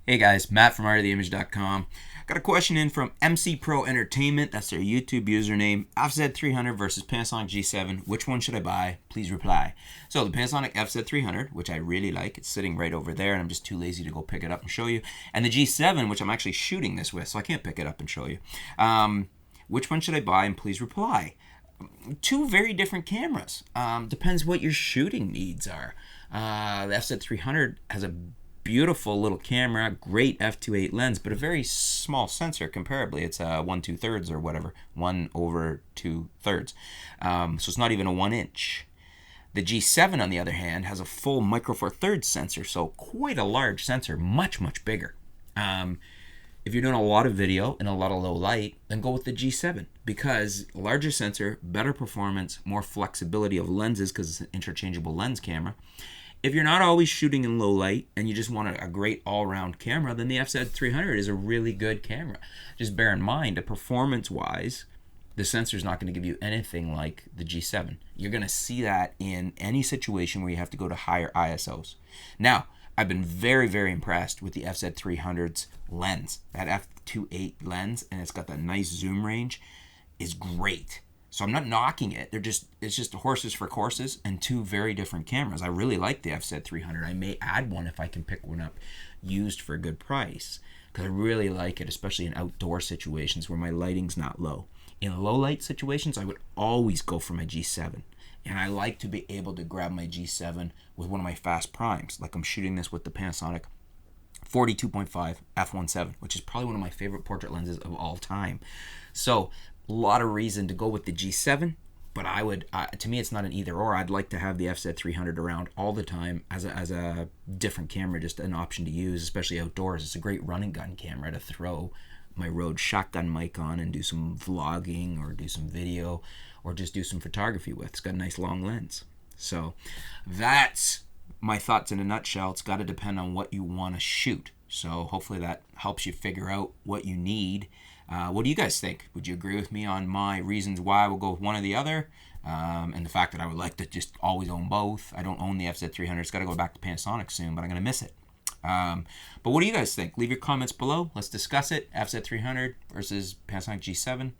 Hey guys, Matt from artoftheimage.com. Got a question in from MC Pro Entertainment. That's their YouTube username. FZ300 versus Panasonic G7. Which one should I buy? Please reply. So the Panasonic FZ300, which I really like, it's sitting right over there, and I'm just too lazy to go pick it up and show you. And the G7, which I'm actually shooting this with, so I can't pick it up and show you. Which one should I buy? And please reply. Two very different cameras. Depends what your shooting needs are. The FZ300 has a beautiful little camera, great f2.8 lens, but a very small sensor comparably. It's a 1/2 or whatever, 1/2. So it's not even a 1 inch. The G7, on the other hand, has a full micro four thirds sensor, so quite a large sensor, much, much bigger. If you're doing a lot of video in a lot of low light, then go with the G7 because larger sensor, better performance, more flexibility of lenses because it's an interchangeable lens camera. If you're not always shooting in low light and you just want a great all-round camera, then the FZ300 is a really good camera. Just bear in mind, performance-wise, the sensor is not going to give you anything like the G7. You're going to see that in any situation where you have to go to higher ISOs. Now, I've been very, very impressed with the FZ300's lens. That f2.8 lens, and it's got that nice zoom range, is great. So I'm not knocking it. It's just horses for courses and two very different cameras. I really like the FZ300. I may add one if I can pick one up used for a good price because I really like it, especially in outdoor situations where my lighting's not low. In low light situations, I would always go for my G7. And I like to be able to grab my G7 with one of my fast primes. Like I'm shooting this with the Panasonic 42.5 f1.7, which is probably one of my favorite portrait lenses of all time. So a lot of reason to go with the G7, but I would, to me, it's not an either or. I'd like to have the FZ300 around all the time as a different camera, just an option to use, especially outdoors. It's a great run and gun camera to throw my Rode shotgun mic on and do some vlogging or do some video or just do some photography with. It's got a nice long lens. So that's my thoughts in a nutshell. It's got to depend on what you want to shoot. So hopefully that helps you figure out what you need. What do you guys think? Would you agree with me on my reasons why I will go with one or the other? And the fact that I would like to just always own both. I don't own the FZ300. It's got to go back to Panasonic soon, but I'm going to miss it. But what do you guys think? Leave your comments below. Let's discuss it. FZ300 versus Panasonic G7.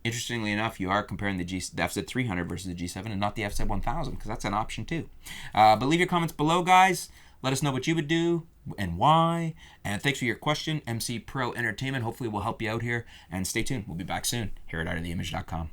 Interestingly enough, you are comparing the FZ300 versus the G7 and not the FZ1000 because that's an option too. But leave your comments below, guys. Let us know what you would do and why. And thanks for your question, MC Pro Entertainment. Hopefully we'll help you out here. And stay tuned. We'll be back soon here at artoftheimage.com.